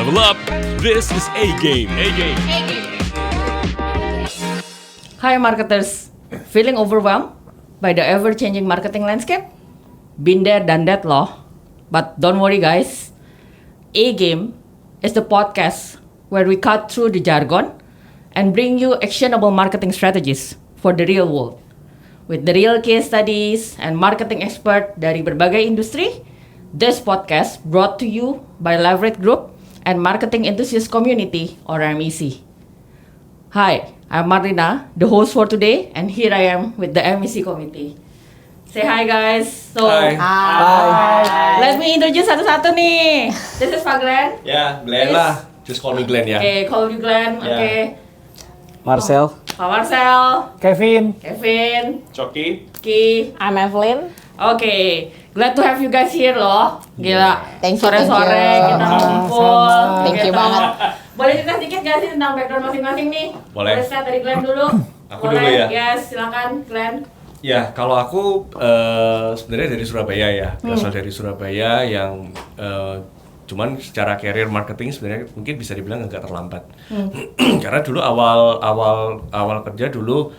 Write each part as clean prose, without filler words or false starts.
Level up. This is A-Game. Hi marketers, feeling overwhelmed by the ever-changing marketing landscape? Been there, done that loh. But don't worry guys, A-Game is the podcast where we cut through the jargon and bring you actionable marketing strategies for the real world. With the real case studies and marketing expert dari berbagai industri, this podcast brought to you by Leverage Group and Marketing Enthusiast Community or MEC. Hi, I'm Marlina, the host for today, and here I am with the MEC committee. Say hi guys. So, Hi. Let me introduce satu-satu nih. This is Pak Glenn. Ya, Glenn Yes. lah. Just call me Glenn ya. Okay, call you Glenn. Yeah. Okay. Marcel. Pak Marcel, Kevin. Kevin, Coki. Ki. I'm Evelyn. Okay, glad to have you guys here loh. Gila. Thank you, Sore-sore thank you. kita Sama-sama. ngumpul. Thank you gitu. banget. Boleh cerita sedikit gak sih tentang background masing-masing nih? Boleh. Start dari Glenn dulu. Aku dulu ya? Yes, silakan Glenn. Ya, kalau aku sebenarnya dari Surabaya ya. Berasal dari Surabaya yang cuman secara career marketing sebenarnya mungkin bisa dibilang agak terlambat. Karena dulu awal kerja dulu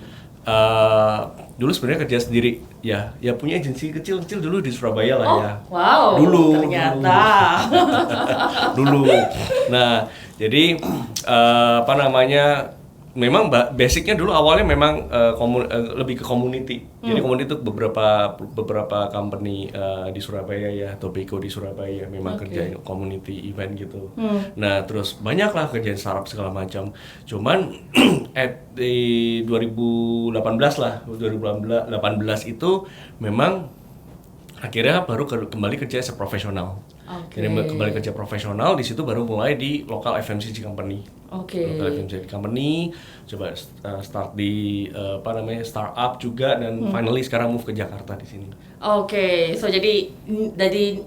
sebenarnya kerja sendiri ya punya agensi kecil-kecil dulu di Surabaya lah ya. Wow. Dulu. Ternyata. Dulu. Nah, jadi memang basicnya dulu awalnya memang lebih ke community. Jadi community itu beberapa company di Surabaya ya, Tobacco di Surabaya memang kerjain community event gitu. Nah, terus banyaklah kerjaan startup segala macam. Cuman di 2018 itu memang akhirnya baru kembali kerja profesional. Oke. Jadi kembali kerja profesional, di situ baru mulai di local FMCG company. Oke. Local FMCG company, coba start di startup juga dan finally sekarang move ke Jakarta di sini. Oke, so jadi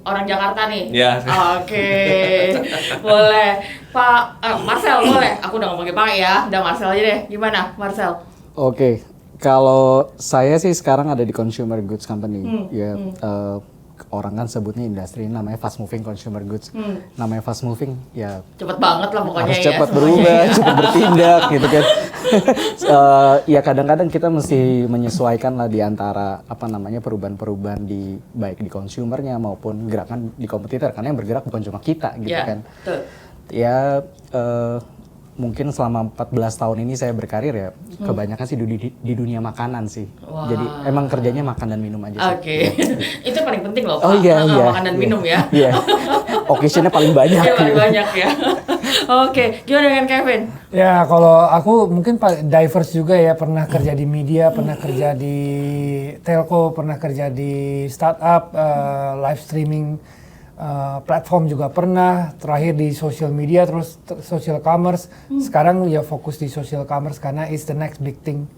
orang Jakarta nih. Ya. Oke, boleh. Pak Marcel boleh. Aku udah ngomongin Pak ya. Udah Marcel aja deh. Gimana Marcel? Oke, kalau saya sih sekarang ada di consumer goods company. Orang kan sebutnya industri ini namanya fast moving consumer goods. Namanya fast moving ya Cepet banget lah pokoknya harus ya. cepat semuanya berubah, ya. cepat bertindak gitu kan. Ya kadang-kadang kita mesti menyesuaikan lah di antara perubahan-perubahan di baik di consumernya maupun gerakan di kompetitor, karena yang bergerak bukan cuma kita gitu Ya, kan. betul. Ya mungkin selama 14 tahun ini saya berkarir ya kebanyakan sih di dunia makanan sih. Wah. Jadi emang kerjanya makan dan minum aja sih. Oke, itu paling penting loh Pak. Oh iya. Makan dan minum ya. Iya. Occasion-nya paling banyak. Iya paling banyak ya. Oke, gimana dengan Kevin? Ya, kalau aku mungkin diverse juga ya, pernah kerja di media, pernah kerja di telco, pernah kerja di startup, live streaming platform juga pernah, terakhir di social media, terus social commerce. Sekarang ya fokus di social commerce karena it's the next big thing.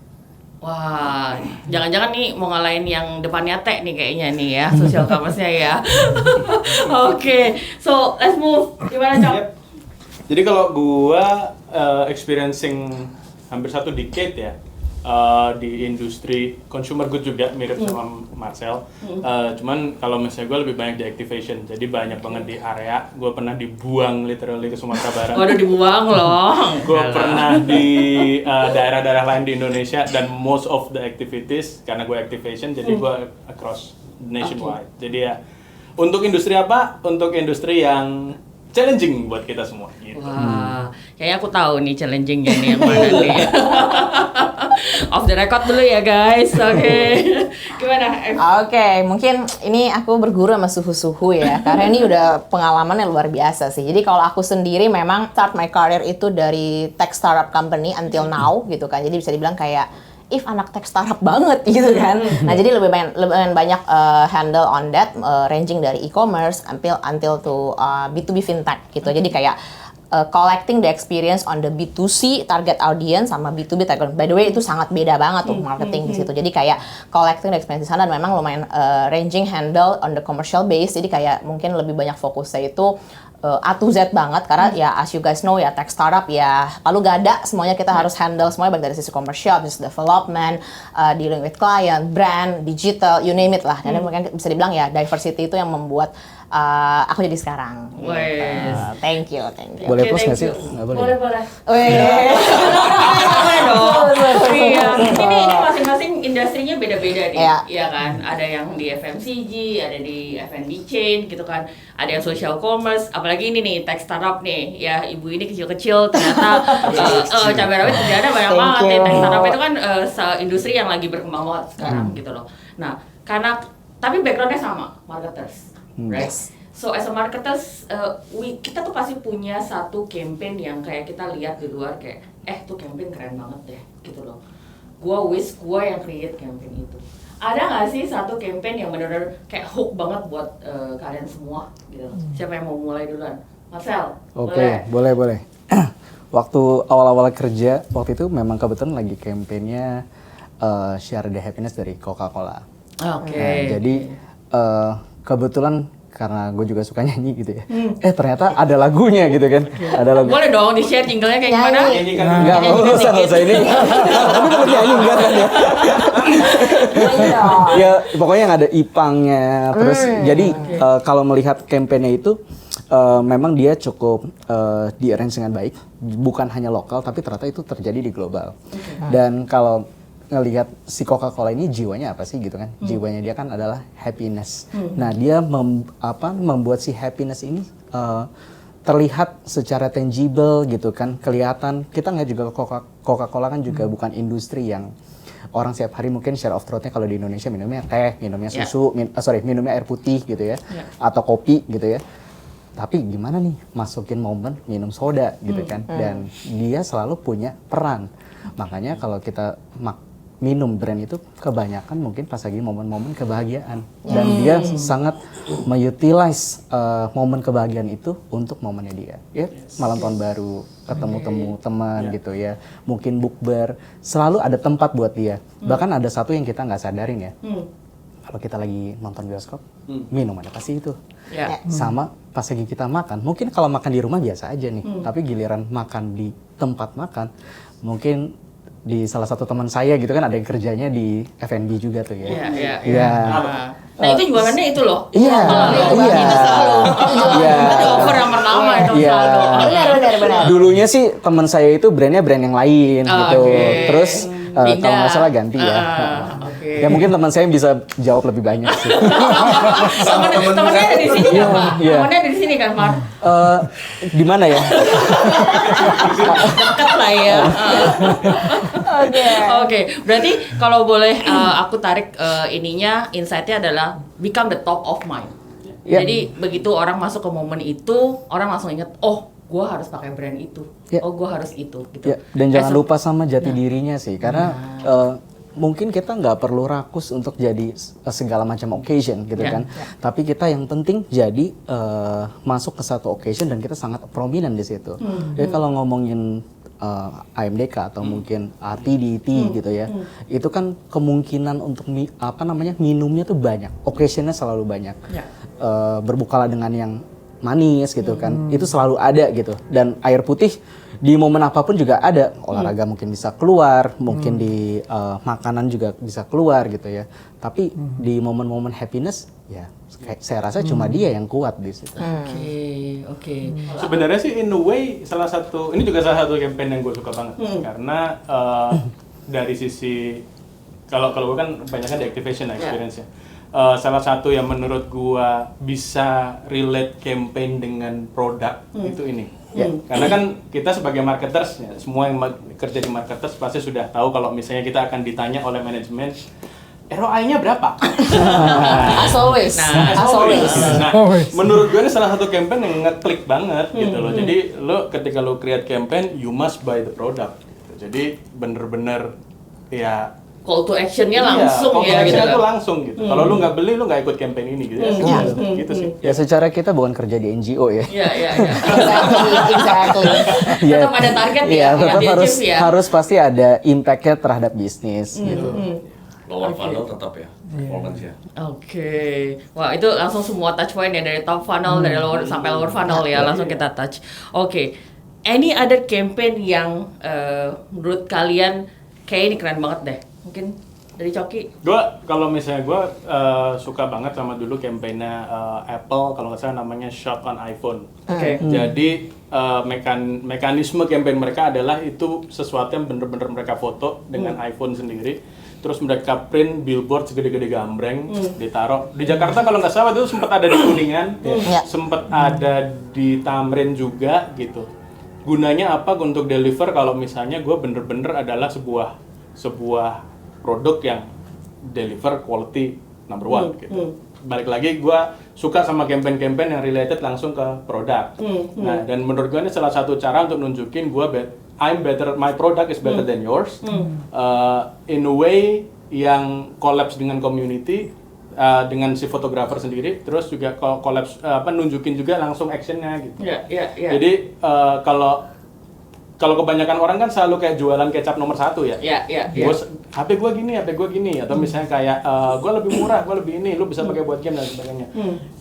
Wah, jangan-jangan nih mau ngalahin yang depannya T nih kayaknya nih ya, social commerce-nya ya. Oke, so let's move. Gimana Cok? Jadi kalau gua experiencing hampir 1 decade ya di industri consumer good juga mirip sama Marcel. Cuman kalau misalnya gua lebih banyak di activation, jadi banyak banget di area. Gua pernah dibuang literally ke Sumatera Barat. Waduh dibuang loh. Gua pernah di daerah-daerah lain di Indonesia dan most of the activities karena gue activation jadi gue across nationwide. Jadi ya untuk industri apa? Untuk industri yang challenging buat kita semua gitu. Wah, kayaknya aku tahu nih challenging-nya nih yang mana nih. Off the record dulu ya guys, oke. Gimana? Oke, mungkin ini aku berguru sama suhu-suhu ya, karena ini udah pengalaman yang luar biasa sih. Jadi kalau aku sendiri memang start my career itu dari tech startup company until now gitu kan. Jadi bisa dibilang kayak anak tech startup banget gitu kan. Nah jadi lebih banyak handle on that, ranging dari e-commerce until to B2B fintech gitu. Jadi kayak collecting the experience on the B2C target audience sama B2B target. By the way itu sangat beda banget tuh marketing di situ. Jadi kayak collecting the experience di sana dan memang lumayan ranging handle on the commercial base. Jadi kayak mungkin lebih banyak fokusnya itu A to Z banget karena ya as you guys know ya tech startup ya palu gada semuanya kita harus handle semuanya baik dari sisi commercial, business development, dealing with client, brand, digital, you name it lah. Dan mungkin bisa dibilang ya diversity itu yang membuat aku jadi sekarang. Gitu. Wes. Thank you. Boleh Oke, plus nggak thank sih? you. Nggak boleh. Boleh. Weh. Boleh dong. Iya. Ini masing-masing industrinya beda-beda nih. Iya. Iya kan? Ada yang di FMCG, ada di F&B chain gitu kan. Ada yang social commerce, apalagi ini nih tech startup nih. Ya, ibu ini kecil-kecil ternyata cabai rawit ternyata banyak Thank banget nih. you. Tech startup itu kan industri yang lagi berkembang banget sekarang gitu loh. Nah, karena tapi backgroundnya sama, marketers, right? Yes. So as a marketers, kita tuh pasti punya satu campaign yang kayak kita lihat di luar kayak, tuh campaign keren banget deh, gitu loh. Gua yang create campaign itu. Ada nggak sih satu campaign yang benar-benar kayak hook banget buat kalian semua, gitu? Siapa yang mau mulai duluan? Marcel, Oke, boleh. Waktu awal-awal kerja, waktu itu memang kebetulan lagi kampanyenya Share the Happiness dari Coca-Cola. Oke. Nah, jadi kebetulan karena gue juga suka nyanyi gitu ya. Ternyata ada lagunya gitu kan. Ada lagu. Boleh dong di-share jinglenya kayak gimana? Nyanyi kan? Nggak usah ini. Tapi mau nyanyi enggak kan ya? Ya pokoknya yang ada ipangnya. Terus jadi kalau melihat kampanye itu memang dia cukup di-arrange dengan baik. Bukan hanya lokal tapi ternyata itu terjadi di global. Dan kalau ngelihat si Coca-Cola ini jiwanya apa sih gitu kan? Jiwanya dia kan adalah happiness. Nah, dia membuat si happiness ini terlihat secara tangible gitu kan, kelihatan. Kita nggak juga Coca-Cola kan juga bukan industri yang orang setiap hari mungkin share of throat-nya kalau di Indonesia minumnya teh, minumnya susu, minumnya air putih gitu ya, atau kopi gitu ya. Tapi gimana nih masukin momen minum soda gitu kan? Dan dia selalu punya peran. Makanya kalau kita minum brand itu kebanyakan mungkin pas lagi momen-momen kebahagiaan dan dia sangat mengutilize momen kebahagiaan itu untuk momennya dia ya malam tahun baru ketemu teman gitu ya mungkin bukber selalu ada tempat buat dia bahkan ada satu yang kita nggak sadarin ya kalau kita lagi nonton bioskop minum ada pasti itu sama pas lagi kita makan mungkin kalau makan di rumah biasa aja nih tapi giliran makan di tempat makan mungkin di salah satu teman saya gitu kan ada yang kerjanya di F&B juga tuh ya. Iya. Nah itu jualannya itu loh. Iya. Itu selalu. Iya. Ada offer yang pertama itu selalu. Benar. Dulunya sih teman saya itu brandnya brand yang lain gitu. Oke. Terus kalau nggak salah ganti ya. Oke. Ya mungkin teman saya bisa jawab lebih banyak sih. Temennya ada di sini kan, Mar? Iya. Temennya ada di sini kan, Mar? Di mana ya? Dekat lah ya. Oke, berarti kalau boleh aku tarik ininya, insight-nya adalah become the top of mind. Yeah. Jadi begitu orang masuk ke momen itu, orang langsung ingat, oh, gue harus pakai brand itu. Yeah. Oh, gue harus itu. Gitu. Ya, dan jangan lupa sama jati dirinya sih, karena mungkin kita nggak perlu rakus untuk jadi segala macam occasion gitu kan. Tapi kita yang penting jadi masuk ke satu occasion dan kita sangat prominent di situ. Jadi kalau ngomongin AMDK atau mungkin RTDT gitu ya, itu kan kemungkinan untuk minumnya tuh banyak, occasionnya selalu banyak. Berbukalah dengan yang manis gitu kan, itu selalu ada gitu. Dan air putih di momen apapun juga ada, olahraga mungkin bisa keluar, mungkin di makanan juga bisa keluar gitu ya. Tapi di momen-momen happiness ya saya rasa cuma dia yang kuat di situ. Oke. Sebenarnya sih in a way ini juga salah satu campaign yang gue suka banget karena dari sisi kalau gue kan banyaknya di activation experience-nya. Salah satu yang menurut gue bisa relate campaign dengan produk itu ini. Karena kan kita sebagai marketers ya, semua yang kerja di marketers pasti sudah tahu kalau misalnya kita akan ditanya oleh manajemen ROI-nya berapa? As always. Nah, menurut gue ini salah satu campaign yang ngeklik banget gitu loh. Jadi lo ketika lo create campaign, you must buy the product. Gitu. Jadi bener-bener ya call to action-nya langsung call to ya gitu. action itu langsung gitu. Kalau lo nggak beli, lo nggak ikut campaign ini gitu ya. Gitu sih. Ya secara kita bukan kerja di NGO ya. Iya. Exactly. Tetap ada target Iya, ya, tetap di-achieve ya. harus pasti ada impact-nya terhadap bisnis gitu. Lower funnel tetap ya, performance ya. Oke. Wah, itu langsung semua touch point ya dari top funnel dari lower sampai lower funnel ya, langsung kita touch. Oke. Any other campaign yang menurut kalian kayak ini keren banget deh. Mungkin Dari Coki. Kalau misalnya gue suka banget sama dulu kampanye Apple, kalau nggak salah namanya Shop on iPhone. Oke. Jadi mekanisme kampanye mereka adalah itu sesuatu yang bener-bener mereka foto dengan iPhone sendiri. Terus mereka print billboard segede-gede gambreng, ditaruh di Jakarta kalau nggak salah itu sempat ada di Kuningan, sempat ada di Tamrin juga gitu. Gunanya apa untuk deliver kalau misalnya gue bener-bener adalah sebuah produk yang deliver quality number one gitu. Balik lagi gue suka sama campaign-campaign yang related langsung ke produk. Nah, dan menurut gue ini salah satu cara untuk nunjukin I'm better, my product is better than yours. In a way yang collapse dengan community, dengan si fotografer sendiri, terus juga collapse nunjukin juga langsung actionnya gitu. Iya. Jadi kalau kebanyakan orang kan selalu kayak jualan kecap nomor 1 ya. Iya. HP gue gini, atau misalnya kayak gue lebih murah, gue lebih ini, lu bisa pakai buat game dan sebagainya.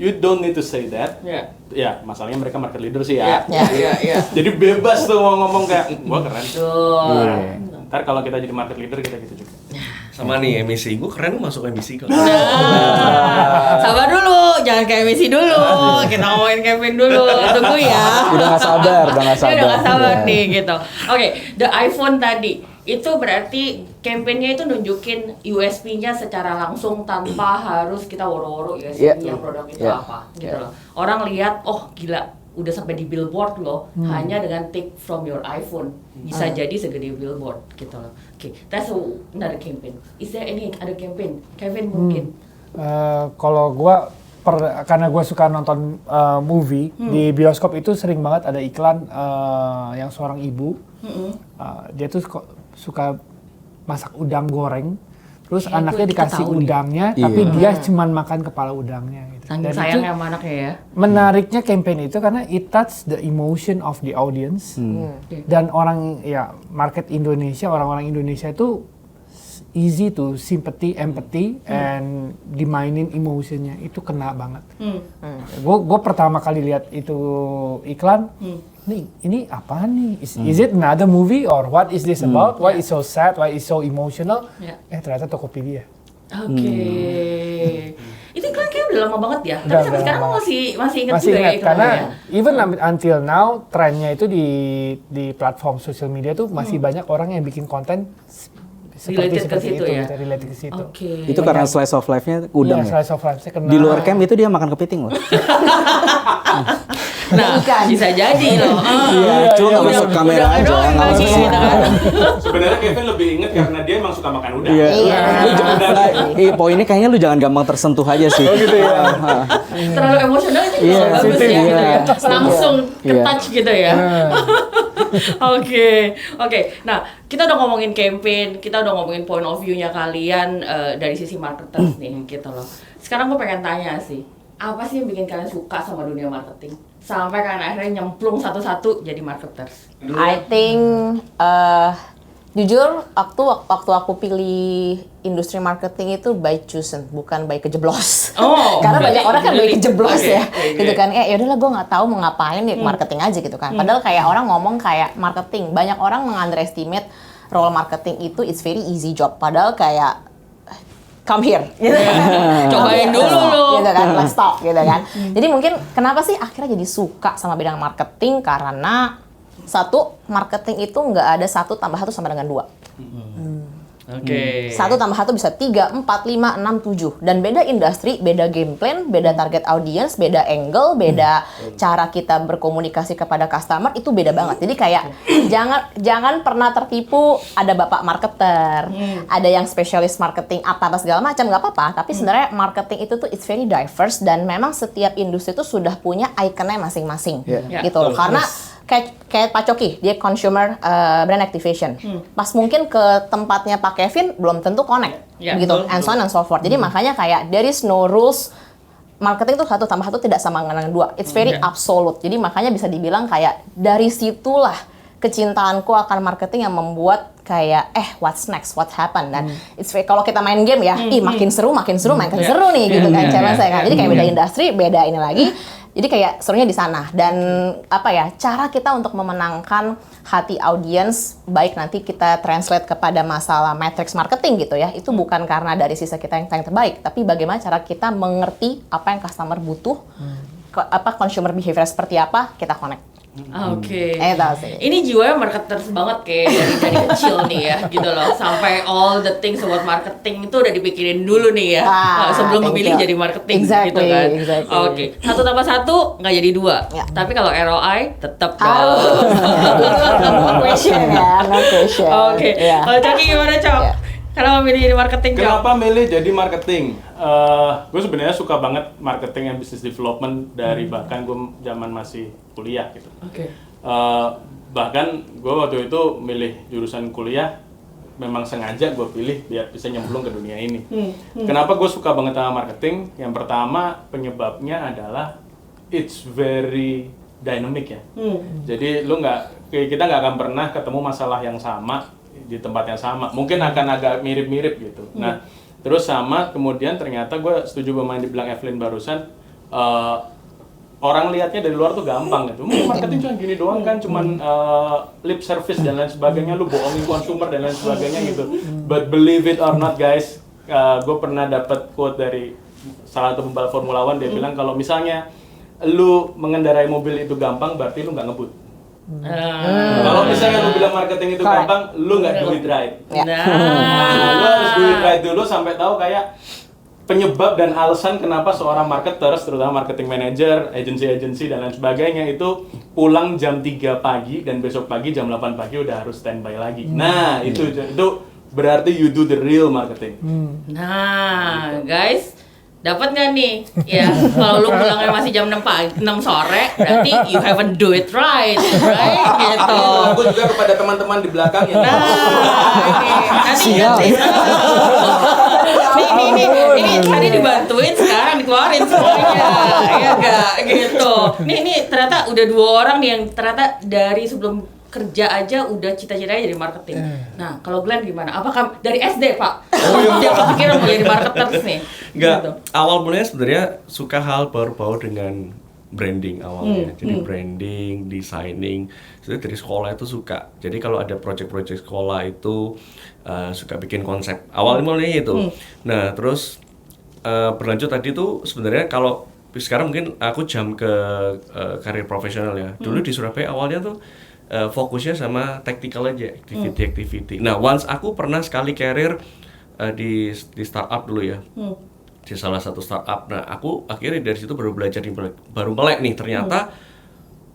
You don't need to say that. Ya, masalahnya mereka market leader sih ya. Iya. Jadi bebas tuh mau ngomong kayak, gue keren. Betul. Ntar kalau kita jadi market leader kita gitu juga. Sama nih emisi, gue keren masuk emisi kalau. Sabar dulu, jangan ke emisi dulu. Kita ngomongin campaign dulu. Tunggu ya. Udah nggak sabar. Udah nggak sabar Iya. nih gitu. Oke, the iPhone tadi itu berarti campaignnya itu nunjukin USP-nya secara langsung tanpa harus kita woro-woro USP-nya produk itu apa gitu loh. Orang lihat, oh gila, udah sampai di billboard loh, hanya dengan take from your iPhone bisa jadi segede billboard gitu loh. Oke, that's another campaign. Is there any other campaign? Kevin mungkin. Kalau gua karena gue suka nonton movie di bioskop itu sering banget ada iklan yang seorang ibu dia tuh suka masak udang goreng terus anaknya dikasih udangnya tapi dia cuman makan kepala udangnya gitu. Saking sayangnya sama anaknya ya. Menariknya campaign itu karena it touch the emotion of the audience dan market Indonesia, orang-orang Indonesia itu easy to sympathy, empathy, and dimainin emotionnya itu kena banget. Gue pertama kali lihat itu iklan, ini apa nih? Is it another movie or what is this about? Why is so sad? Why is so emotional? Ternyata Tokopedia. Oke. Itu iklan kayaknya udah lama banget ya. Tapi Udah sampai sekarang lama masih ingat masih juga ya ingat iklannya. karena Ya? even until now trennya itu di platform social media tuh masih banyak orang yang bikin konten Related ke situ ya? gitu, related ke situ. Oke. Itu karena slice of life-nya udang Iya, ya? slice of life-nya kena. Di luar camp itu dia makan kepiting loh. Nah, bisa jadi loh. Iya, cuma nggak masuk kamera Udangnya aja. doang nggak nggak masuk sih, gitu kan? Sebenarnya Kevin lebih inget karena dia emang suka makan udang. Iya. Iya. Lu jangan, poinnya kayaknya lu jangan gampang tersentuh aja sih. Oh gitu ya. Terlalu emosional itu Iya, juga bagus ya iya. gitu ya. Langsung Iya. ke-touch gitu ya. Oke. Nah, kita udah ngomongin campaign, kita udah ngomongin point of view-nya kalian dari sisi marketers nih gitu loh. Sekarang gue pengen tanya sih, apa sih yang bikin kalian suka sama dunia marketing? Sampai kalian akhirnya nyemplung satu-satu jadi marketers. I think jujur waktu aku pilih industri marketing itu by chosen, bukan by kejeblos. Oh, Karena banyak orang kan by kejeblos Oke, ya, oke. gitu kan. Ya udahlah gue nggak tahu mau ngapain ya marketing aja gitu kan. Padahal kayak orang ngomong kayak marketing, banyak orang meng-underestimate role marketing itu it's very easy job. Padahal kayak come here, gitu kan. Cobain dulu loh. Gitu kan, let's talk, gitu kan. Jadi mungkin kenapa sih akhirnya jadi suka sama bidang marketing karena satu, marketing itu nggak ada 1 + 1 sama dengan 2. Oke. 1 + 1 bisa 3, 4, 5, 6, 7. Dan beda industri, beda game plan, beda target audience, beda angle, beda cara kita berkomunikasi kepada customer, itu beda banget. Jadi kayak jangan pernah tertipu ada bapak marketer, ada yang spesialis marketing apa segala macam, nggak apa-apa. Tapi sebenarnya marketing itu tuh it's very diverse dan memang setiap industri itu sudah punya ikonnya masing-masing. Gitu loh. Karena kayak Pak Coki, dia consumer brand activation. Pas mungkin ke tempatnya Pak Kevin belum tentu connect, Ya, gitu, betul, and so on and so forth. Jadi makanya kayak there is no rules. Marketing itu 1 + 1 tidak sama dengan 2. It's very absolute. Jadi makanya bisa dibilang kayak dari situlah kecintaanku akan marketing yang membuat kayak what's next, what happen, dan it's very, kalau kita main game ya, makin seru nih gitu kan, cara saya kan. Jadi kayak beda industri, beda ini lagi. Jadi kayak serunya di sana. Dan apa ya, cara kita untuk memenangkan hati audiens, baik nanti kita translate kepada masalah matrix marketing gitu ya, itu bukan karena dari sisi kita yang terbaik, tapi bagaimana cara kita mengerti apa yang customer butuh, apa consumer behavior seperti apa, kita connect. Oke. Itu sih. Ini jiwanya marketers banget kayak dari kecil nih ya, gitu loh. Sampai all the things about marketing itu udah dipikirin dulu nih ya, sebelum thank memilih you. jadi marketing, Exactly, gitu kan. exactly. Oke. 1+1 nggak jadi 2. Ya. Tapi kalau ROI tetap dong. No question ya, no question. Oke. Ya. Kalau Coki gimana, Cok? Ya. Kenapa milih jadi marketing, Cok? Kenapa milih jadi marketing? Gue sebenarnya suka banget marketing and business development dari bahkan gue zaman masih kuliah gitu. Oke. Bahkan gue waktu itu milih jurusan kuliah memang sengaja gue pilih biar bisa nyemplung ke dunia ini. Kenapa gue suka banget sama marketing? Yang pertama penyebabnya adalah it's very dynamic ya. Jadi kita nggak akan pernah ketemu masalah yang sama di tempat yang sama. Mungkin akan agak mirip-mirip gitu. Nah, terus sama kemudian ternyata gue setuju sama yang dibilang Evelyn barusan. Orang lihatnya dari luar tuh gampang gitu. Marketing cuma gini doang kan, cuman lip service dan lain sebagainya, lu bohongin consumer dan lain sebagainya gitu. But believe it or not guys, gue pernah dapat quote dari salah satu pembalap Formula One, dia bilang kalau misalnya lu mengendarai mobil itu gampang, berarti lu nggak ngebut. Kalau misalnya lu bilang marketing itu gampang, lu nggak do it right. Lu harus do it right dulu sampai tahu kayak penyebab dan alasan kenapa seorang marketers, terutama marketing manager, agensi-agensi dan lain sebagainya itu pulang jam 3 pagi dan besok pagi jam 8 pagi udah harus standby lagi. Nah, itu berarti you do the real marketing. Nah, guys, dapat nggak nih? Ya, kalau lu pulangnya masih jam 6 sore, berarti you haven't do it right, gitu. Aku juga kepada teman-teman di belakang ya. Nah, ini tadi dibantuin, sekarang dikeluarin semuanya, ya gak? Gitu. Nih ternyata udah 2 orang nih yang ternyata dari sebelum kerja aja udah cita-citanya jadi marketing. Nah, kalau Glenn gimana? Apakah dari SD, Pak? Dia kepikiran mau jadi marketers nih? Enggak, Gitu. awal mulanya sebenarnya suka hal baru-baru dengan branding awalnya. Jadi branding, designing, itu dari sekolah itu suka. Jadi kalau ada project-project sekolah itu suka bikin konsep. Awalnya mulanya itu. Nah, terus berlanjut tadi tuh sebenarnya kalau sekarang mungkin aku jam ke karir profesional ya. Dulu di Surabaya awalnya tuh fokusnya sama tactical aja, activity. Nah, once aku pernah sekali karir di startup dulu ya. Di salah satu startup. Nah, aku akhirnya dari situ baru belajar baru melek nih ternyata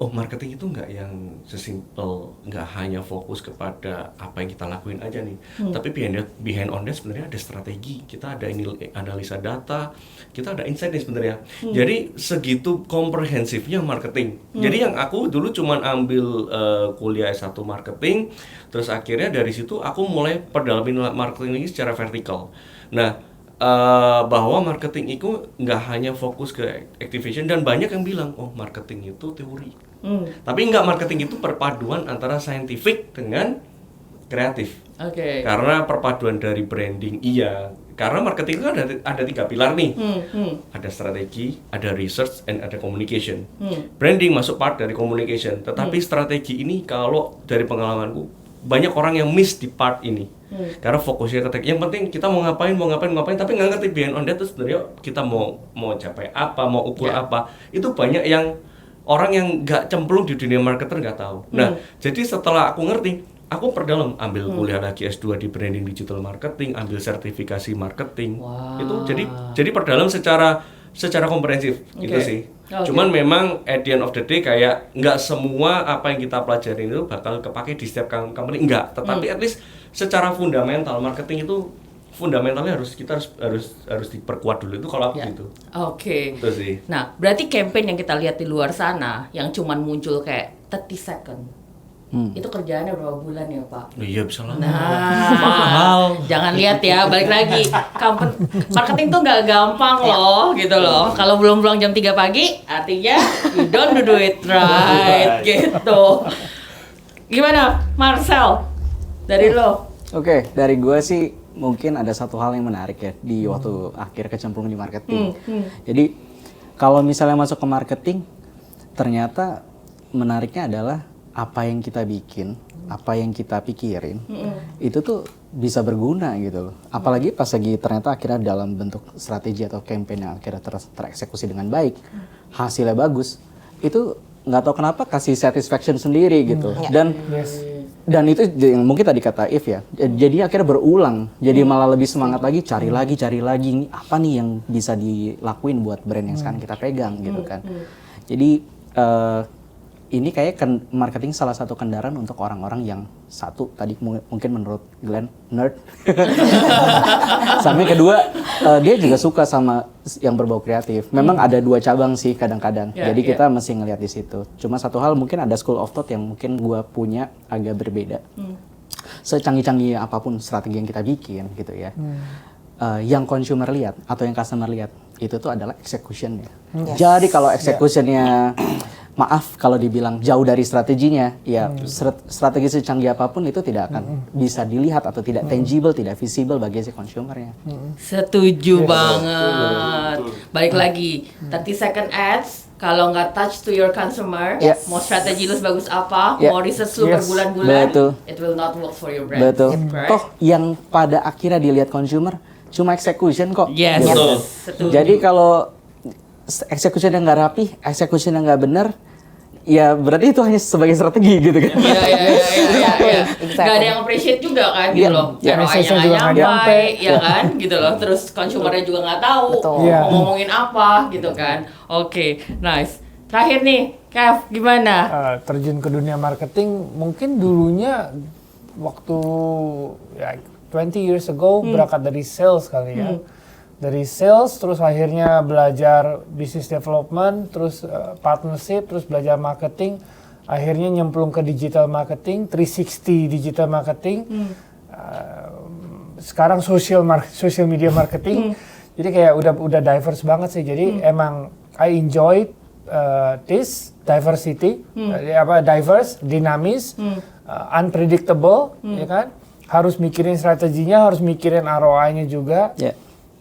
oh, marketing itu nggak yang sesimpel, nggak hanya fokus kepada apa yang kita lakuin aja nih. Tapi behind on that sebenarnya ada strategi, kita ada analisa data, kita ada insight nih sebenarnya. Jadi segitu komprehensifnya marketing. Jadi yang aku dulu cuman ambil kuliah S1 marketing, terus akhirnya dari situ aku mulai perdalamin marketing ini secara vertikal. Nah, bahwa marketing itu nggak hanya fokus ke activation, dan banyak yang bilang oh marketing itu teori. Tapi nggak, marketing itu perpaduan antara scientific dengan kreatif. Oke. Karena perpaduan dari branding, iya. Karena marketing itu ada 3 pilar nih. Ada strategi, ada research, and ada communication. Branding masuk part dari communication. Tetapi strategi ini kalau dari pengalamanku banyak orang yang miss di part ini. Karena fokusnya ke yang penting kita mau ngapain, tapi nggak ngerti behind on that itu sebenarnya kita mau capai apa, mau ukur apa. Itu banyak yang orang yang nggak cemplung di dunia marketer nggak tahu. Nah, jadi setelah aku ngerti, aku perdalam, ambil kuliah lagi S2 di branding digital marketing, ambil sertifikasi marketing. Itu jadi perdalam secara komprehensif gitu sih. Cuman memang at the end of the day kayak nggak semua apa yang kita pelajarin itu bakal kepake di setiap company, enggak. Tetapi at least secara fundamental marketing itu fundamentalnya kita harus diperkuat dulu, itu kalau aku gitu. Oke. Itu sih. Nah, berarti campaign yang kita lihat di luar sana yang cuman muncul kayak 30 second. Itu kerjaannya berapa bulan ya, Pak? Iya, bisa lah. Nah, jangan lihat ya, balik lagi. Marketing tuh nggak gampang loh, gitu loh. Kalau belum pulang jam 3 pagi, artinya you don't do it right, gitu. Gimana, Marcel? Dari lo? Oke, dari gue sih mungkin ada satu hal yang menarik ya di waktu akhir kecemplung di marketing. Jadi Kalau misalnya masuk ke marketing, ternyata menariknya adalah apa yang kita bikin, apa yang kita pikirin, itu tuh bisa berguna gitu loh. Apalagi pas lagi ternyata akhirnya dalam bentuk strategi atau campaign yang akhirnya tereksekusi dengan baik, hasilnya bagus, itu nggak tahu kenapa kasih satisfaction sendiri gitu. Dan itu yang mungkin tadi kata If ya, jadi akhirnya berulang, jadi malah lebih semangat lagi, cari lagi, ini apa nih yang bisa dilakuin buat brand yang sekarang kita pegang gitu kan. Jadi ini kayak marketing salah satu kendaraan untuk orang-orang yang satu tadi mungkin menurut Glenn nerd, sama yang kedua dia juga suka sama yang berbau kreatif. Memang ada dua cabang sih kadang-kadang, jadi kita mesti ngelihat di situ. Cuma satu hal mungkin ada school of thought yang mungkin gua punya agak berbeda. Secanggih-canggih apapun strategi yang kita bikin gitu ya, yang consumer lihat atau yang customer lihat itu tuh adalah executionnya. Jadi kalau executionnya maaf kalau dibilang jauh dari strateginya, ya strategi secanggih apapun itu tidak akan bisa dilihat atau tidak tangible, tidak visible bagi si consumernya. Setuju banget. Balik lagi, 30 second ads, kalau nggak touch to your consumer, mau strategi lu sebagus apa, mau research lu berbulan-bulan, it will not work for your brand. Betul. Right? Toh yang pada akhirnya dilihat consumer cuma execution kok. Yes. Betul. Setuju. Jadi kalau execution yang nggak rapi, execution yang nggak benar, ya berarti itu hanya sebagai strategi gitu kan. Iya. Gak ada yang appreciate juga kan gitu loh. ROI-nya nggak nyampe, ya kan gitu loh. Terus consumernya juga nggak tahu mau ngomongin apa gitu kan. Oke, nice. Terakhir nih, Kev, gimana? Terjun ke dunia marketing mungkin dulunya waktu ya 20 years ago berangkat dari sales kali ya. Dari sales terus akhirnya belajar business development, terus partnership, terus belajar marketing, akhirnya nyemplung ke digital marketing, 360 digital marketing. Sekarang social media marketing. Jadi kayak udah diverse banget sih. Jadi emang I enjoy this diversity, diverse, dinamis, unpredictable, ya kan? Harus mikirin strateginya, harus mikirin ROI-nya juga.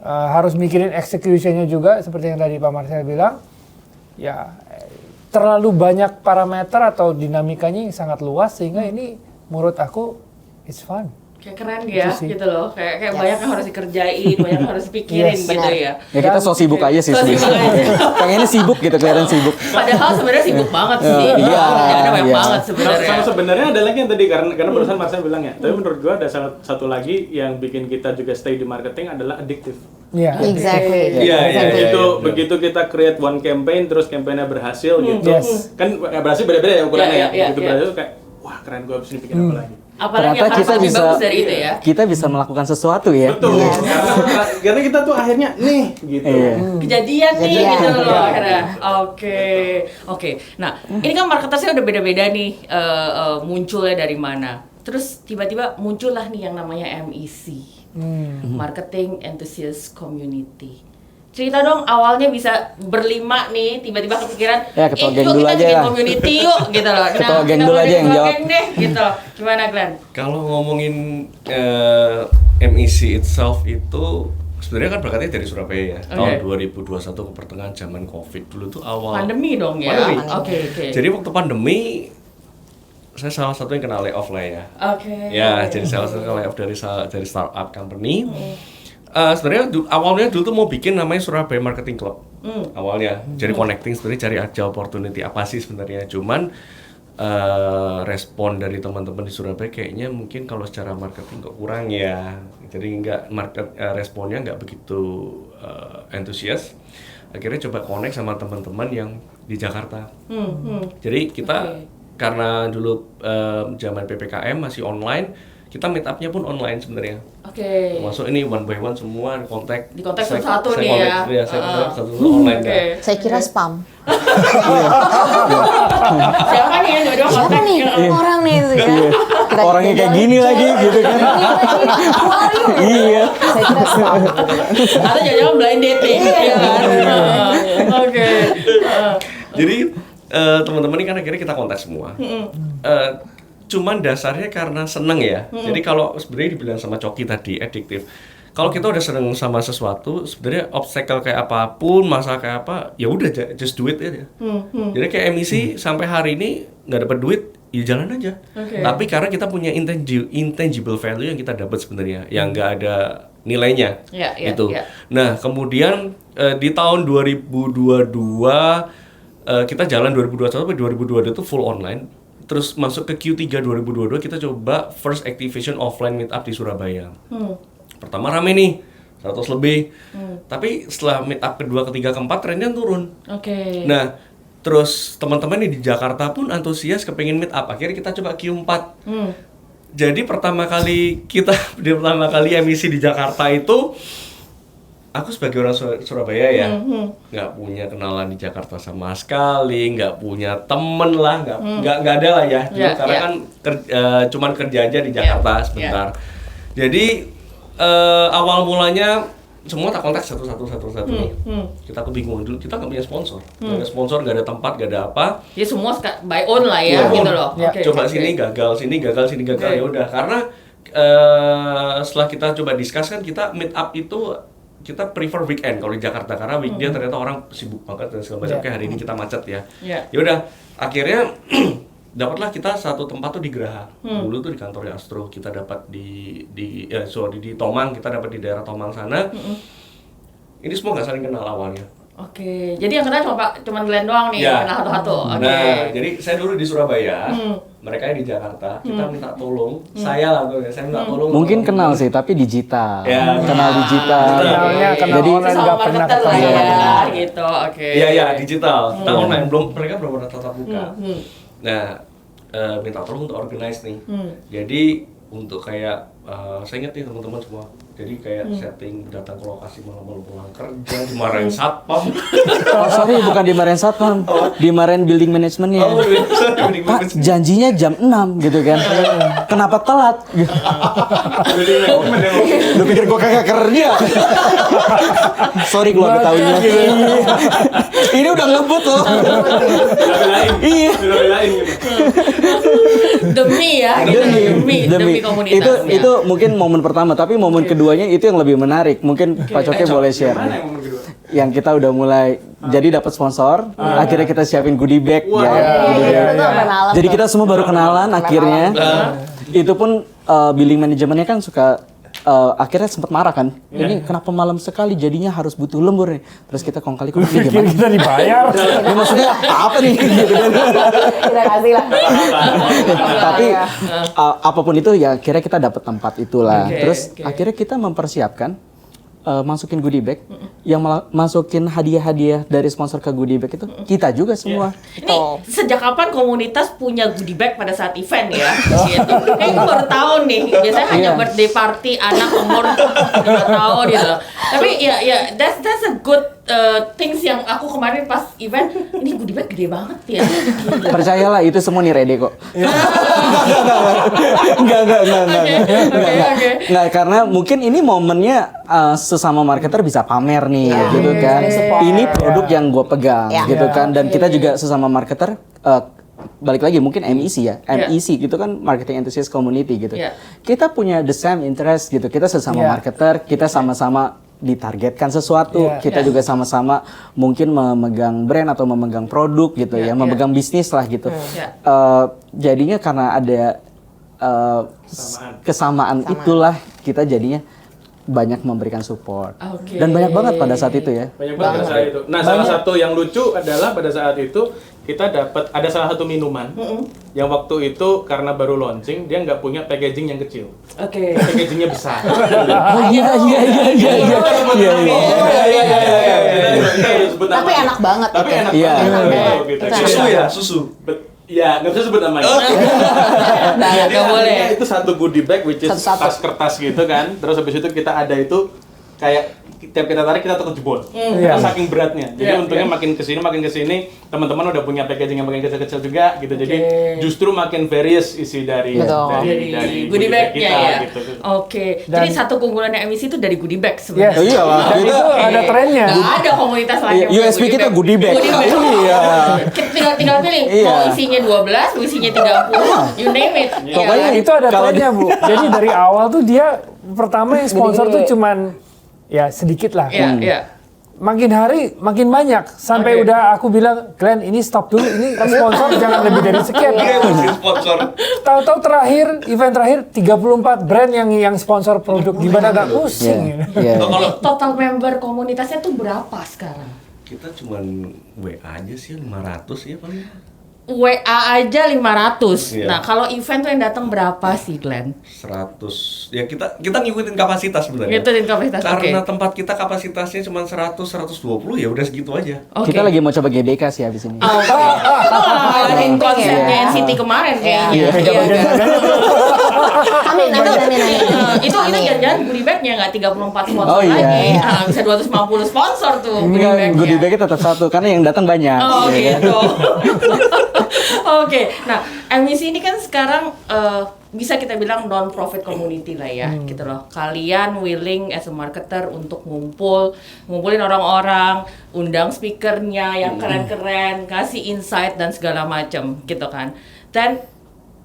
Harus mikirin execution-nya juga seperti yang tadi Pak Marcel bilang. Ya, terlalu banyak parameter atau dinamikanya yang sangat luas sehingga ini menurut aku it's fun. Kayak keren ya gitu loh. Kayak banyak yang harus dikerjain, banyak yang harus dipikirin gitu ya. Ya kita so sibuk aja sih sebenarnya. Pengennya sibuk gitu, kelihatan sibuk. Padahal sebenarnya sibuk banget sih. Kerjaannya banyak banget sebenarnya. Sama sebenarnya ada lagi yang tadi karena barusan Marcel bilang ya. Tapi menurut gua ada satu lagi yang bikin kita juga stay di marketing adalah addictive. Exactly. Begitu kita create one campaign terus campaignnya berhasil gitu. Kan berhasil beda-beda ya ukurannya ya. Begitu berhasil kayak wah keren gua abis ini bikin apa lagi. Apalagi yang harus lebih bagus dari itu ya. Kita bisa melakukan sesuatu ya. Betul. Karena kita tuh akhirnya nih gitu. Kejadian nih gitu loh akhirnya. Oke. Nah, ini kan marketersnya udah beda-beda nih munculnya dari mana. Terus tiba-tiba muncullah nih yang namanya MEC. Marketing Enthusiast Community. Cerita dong awalnya bisa berlima nih tiba-tiba kepikiran ketua geng yuk dulu kita aja bikin lah. community yuk gitu loh. Ketua geng dulu aja yang jawab. Deh, gitu. Gimana Glenn? Kalau ngomongin MEC itself itu sebenarnya kan berangkatnya dari Surabaya ya. Tahun 2021 ke pertengahan zaman Covid dulu tuh awal Pandemi dong ya. Pandemi. Oke. Jadi waktu pandemi saya salah satu yang kena layoff lah ya. Ya, jadi salah satu layoff dari startup company. Sebenarnya awalnya dulu tuh mau bikin namanya Surabaya Marketing Club awalnya, jadi connecting sebenarnya cari aja opportunity apa sih sebenarnya, cuman respon dari teman-teman di Surabaya kayaknya mungkin kalau secara marketing kok kurang ya, jadi responnya nggak begitu antusias. Akhirnya coba connect sama teman-teman yang di Jakarta. Jadi kita karena dulu zaman PPKM masih online. Kita meet up-nya pun online sebenarnya. Masuk ini one by one semua kontak. Di kontak satu-satu nih ya. Iya, saya kontak satu-satu online kan. Saya kira spam. Siapa nih yang dua-dua Siapa kontak? nih orang nih itu ya. Orangnya kayak gini lagi gitu kan. Iya. Saya kira spam. Atau jangan-jangan blind date nih. Iya kan? Oke. Jadi teman-teman ini kan akhirnya kita kontak semua. Cuman dasarnya karena seneng ya. Jadi kalau sebenarnya dibilang sama Coki tadi addictive, kalau kita udah seneng sama sesuatu, sebenarnya obstacle kayak apapun, masalah kayak apa, ya udah just do it aja. Jadi kayak emisi sampai hari ini nggak dapat duit, ya jalan aja. Tapi karena kita punya intangible value yang kita dapat sebenarnya, yang nggak ada nilainya, gitu. Nah kemudian di tahun 2022 kita jalan 2021 sampai 2022 itu full online. Terus masuk ke Q3 2022 kita coba first activation offline meetup di Surabaya. Pertama rame nih, 100 lebih. Tapi setelah meetup kedua, ketiga, keempat trennya turun. Nah, terus teman-teman di Jakarta pun antusias kepengen meetup. Akhirnya kita coba Q4. Jadi pertama kali emisi di Jakarta itu aku sebagai orang Surabaya ya, nggak punya kenalan di Jakarta sama sekali, nggak punya temen lah, nggak ada lah ya, karena kan cuman kerja aja di Jakarta sebentar. Jadi awal mulanya semua tak kontak satu nih. Kita kebingungan dulu, kita nggak punya sponsor, nggak ada sponsor, nggak ada tempat, nggak ada apa. Ya semua by own lah ya, gitu loh. Coba sini gagal, ya udah. Karena setelah kita coba discuss kan kita meet up itu kita prefer weekend kalau di Jakarta karena weekday ternyata orang sibuk banget dan segala macam. Kayak hari ini kita macet ya. Ya udah, akhirnya dapatlah kita satu tempat tuh di Geraha. Dulu tuh di kantornya Astro kita dapat di Tomang, kita dapat di daerah Tomang sana. Ini semua nggak saling kenal awalnya. Jadi yang kenal cuma Glenn doang nih, kenal satu-satu. Nah, jadi saya dulu di Surabaya, mereka di Jakarta, kita minta tolong, saya minta tolong. Mungkin kenal sih, tapi digital. Ya, kenal digital. Kenal Jadi online nggak pernah lah ketemu. ya, gitu. Iya, digital. Kita online, mereka belum pernah tatap muka. Nah, minta tolong untuk organize nih. Jadi untuk kayak saya ingat nih teman-teman semua. Jadi kayak setting datang ke lokasi malam-malam pulang kerja, dimarahin satpam. Oh, sorry, bukan dimarahin satpam, dimarahin building manajemennya. Pak, janjinya jam 6 gitu kan. Kenapa telat? Lu pikir gua kagak kerja? Sorry keluarga tahunya. Ini udah ngebut loh. Iya. Demi komunitas. Itu mungkin momen pertama, tapi momen keduanya itu yang lebih menarik. Mungkin Pak Coke boleh share. Yang kita udah mulai jadi dapat sponsor, akhirnya kita siapin goodie bag Jadi kita semua baru kenalan akhirnya. Itu pun billing manajemennya kan suka akhirnya sempat marah kan. Ini kenapa malam sekali jadinya harus butuh lembur nih. Terus kita kong kali gimana? Kita dibayar. Ini maksudnya apa nih? Kita kasih lah. Tapi apapun itu ya akhirnya kita dapat tempat itulah. Terus akhirnya kita mempersiapkan masukin goodie bag, yang masukin hadiah-hadiah dari sponsor ke goodie bag itu kita juga semua. Ini sejak kapan komunitas punya goodie bag pada saat event ya? Gitu. Kayak gue baru tahu nih. Biasanya hanya birthday party anak umur 5 tahun gitu. Tapi ya that's a good things yang aku kemarin pas event, ini goodie bag gede banget ya. Gitu. Percayalah itu semua nih ready kok. Enggak, karena mungkin ini momennya sesama marketer bisa pamer nih, gitu kan. Ini produk yang gue pegang, gitu kan. Dan kita juga sesama marketer, balik lagi mungkin MEC ya, MEC gitu kan, marketing enthusiast community gitu. Kita punya the same interest gitu. Kita sesama marketer, kita sama-sama ditargetkan sesuatu, kita juga sama-sama mungkin memegang brand atau memegang produk gitu ya, memegang bisnis lah gitu. Jadinya karena ada kesamaan itulah kita jadinya banyak memberikan support. Dan banyak banget pada saat itu ya. Banyak banget pada saat itu. Nah, salah satu yang lucu adalah pada saat itu kita dapat ada salah satu minuman yang waktu itu karena baru launching dia nggak punya packaging yang kecil. Packagingnya besar. Tapi enak banget. Tapi enak banget. Susu ya, susu. Ya, nggak bisa sebut namanya. Jadi nggak boleh. Itu satu goodie bag which is tas kertas gitu kan. Terus habis itu kita ada itu kayak tiap kita tarik kita takut jebol. Iya. Karena saking beratnya. Jadi Iya, untungnya iya. makin kesini teman-teman udah punya packaging yang makin kecil-kecil juga gitu. Jadi Oke. justru makin various isi dari Betul. dari goodie bag-nya kita ya. gitu. Oke. Dan- Jadi satu keunggulannya MIC itu dari goodie bag Yes. sebenarnya. Iya lah. Dan itu ada trennya. Nggak ada komunitas lain yang punya USP kita goodie bag. Goodie bag. Iya. Tinggal pilih. Iya. Mau isinya 12, mau isinya 30, you name it. Iya Pokoknya kan? Itu ada Kalau trennya Bu. Jadi dari awal tuh dia pertama yang sponsor tuh cuman ya sedikit lah. Iya, iya. Makin hari makin banyak sampai Oke. udah aku bilang Glenn ini stop dulu, ini sponsor jangan lebih dari sekian. Dia masih sponsor. Tahu-tahu event terakhir 34 brand yang sponsor produk, gimana gak pusing. Iya. Kalau Total member komunitasnya tuh berapa sekarang? kita cuman WA aja sih 500 ya paling. WA aja 500. Iya. Nah, kalau event tuh yang datang berapa sih, Glenn? 100. Ya kita ngikutin kapasitas sebenarnya. Ngikutin kapasitas, Karena oke. tempat kita kapasitasnya cuma 100 120 ya udah segitu aja. Oke. Kita lagi mau coba GBK sih habis ini. Oh, oke. Itu ngalahin konsepnya Iya. NCT kemarin kayaknya. Iya. Iya, kan? Amin. Itu jangan-jangan goodie bag-nya nggak 34 sponsor Oh, iya. lagi. Iya. Ah, bisa 250 sponsor tuh goodie Enggak, bag-nya. goodie bag-nya tetap satu karena yang datang banyak. Oh ya kan? gitu. Oke, nah MIC ini kan sekarang bisa kita bilang non-profit community lah ya, gitu loh. Kalian willing as a marketer untuk ngumpulin orang-orang, undang speakernya yang keren-keren, kasih insight dan segala macam, gitu kan. Dan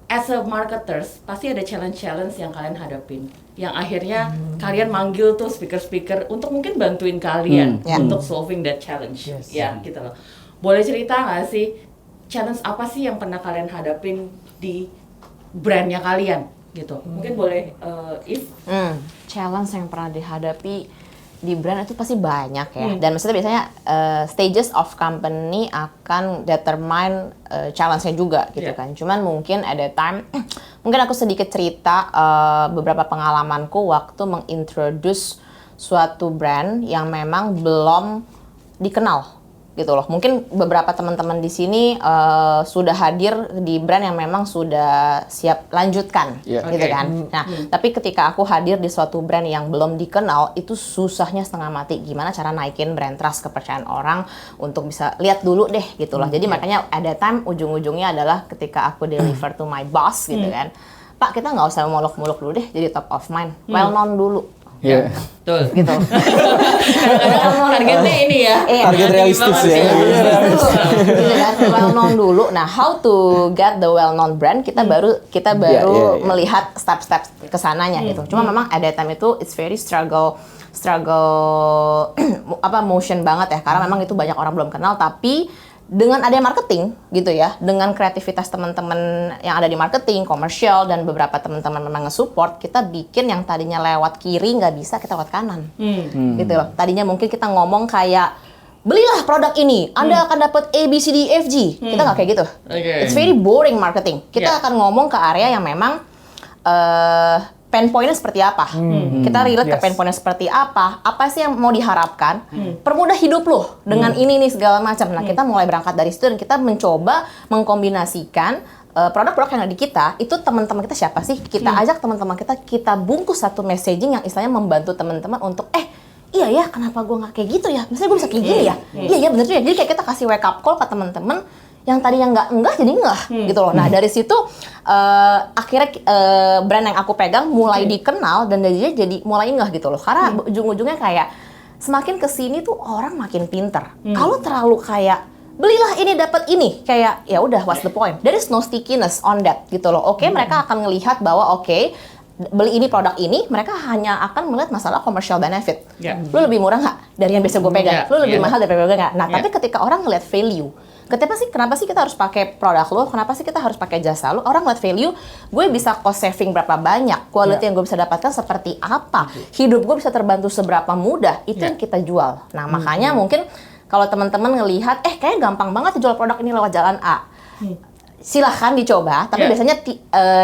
as a marketers pasti ada challenge-challenge yang kalian hadapin, yang akhirnya kalian manggil tuh speaker-speaker untuk mungkin bantuin kalian Ya. untuk solving that challenge, Yes. ya gitu loh. Boleh cerita nggak sih challenge apa sih yang pernah kalian hadapin di brandnya kalian gitu? Mungkin boleh if Challenge yang pernah dihadapi di brand itu pasti banyak ya. Dan maksudnya biasanya stages of company akan determine challenge-nya juga gitu Yeah. kan. Cuman mungkin ada time, mungkin aku sedikit cerita beberapa pengalamanku waktu mengintroduce suatu brand yang memang belum dikenal gitu loh. Mungkin beberapa teman-teman di sini sudah hadir di brand yang memang sudah siap lanjutkan, Iya. gitu Oke. kan. Nah, tapi ketika aku hadir di suatu brand yang belum dikenal, itu susahnya setengah mati. Gimana cara naikin brand trust, kepercayaan orang untuk bisa lihat dulu deh, gitu loh. Jadi makanya ada time ujung-ujungnya adalah ketika aku deliver to my boss, gitu kan. Pak, kita nggak usah muluk-muluk dulu deh, jadi top of mind, well known dulu. Iya. betul Gitu. kadang-kadang targetnya ini ya Target realistis ya. Gitu kan, well known dulu. Nah, how to get the well known brand, kita baru Iya. melihat step-step kesananya gitu. Cuma memang ada time itu it's very struggle motion banget ya, karena memang itu banyak orang belum kenal. Tapi dengan ada marketing gitu ya, dengan kreativitas teman-teman yang ada di marketing, komersial, dan beberapa teman-teman memang nge-support, kita bikin yang tadinya lewat kiri nggak bisa, kita lewat kanan. Gitu loh. Tadinya mungkin kita ngomong kayak, belilah produk ini, Anda akan dapat A, B, C, D, F, G. Kita nggak kayak gitu. Oke. It's very boring marketing. Kita Yeah. akan ngomong ke area yang memang pain point-nya seperti apa. Kita relate ke Yes. pain point-nya seperti apa sih yang mau diharapkan, permudah hidup lo dengan ini nih segala macam. Nah, kita mulai berangkat dari situ dan kita mencoba mengkombinasikan produk-produk yang ada di kita, itu teman-teman kita siapa sih? Kita ajak teman-teman kita bungkus satu messaging yang istilahnya membantu teman-teman untuk iya ya, kenapa gue nggak kayak gitu ya? Misalnya gue bisa kayak gini ya? Iya ya, bener juga. Jadi kayak kita kasih wake up call ke teman-teman yang tadinya enggak jadi enggak gitu loh. Nah, dari situ akhirnya brand yang aku pegang mulai dikenal dan jadi mulai enggak gitu loh. Karena ujung-ujungnya kayak semakin kesini tuh orang makin pinter. Kalau terlalu kayak belilah ini dapat ini, kayak ya udah what's the point? There is no stickiness on that gitu loh. Oke, mereka akan ngelihat bahwa beli ini produk ini, mereka hanya akan melihat masalah commercial benefit. Yeah. Lu lebih murah nggak dari yang biasa gue pegang? Yeah, Lu lebih yeah. mahal dari yang gue pegang nggak? Nah, Yeah. tapi ketika orang ngeliat value, kenapa sih kita harus pakai produk lo? Kenapa sih kita harus pakai jasa lo? Orang ngeliat value, gue bisa cost saving berapa banyak, quality yang gue bisa dapatkan seperti apa, hidup gue bisa terbantu seberapa mudah, itu yang kita jual. Nah, makanya mungkin kalau teman-teman ngelihat, kayaknya gampang banget jual produk ini lewat jalan A. Silahkan dicoba, tapi Yeah. biasanya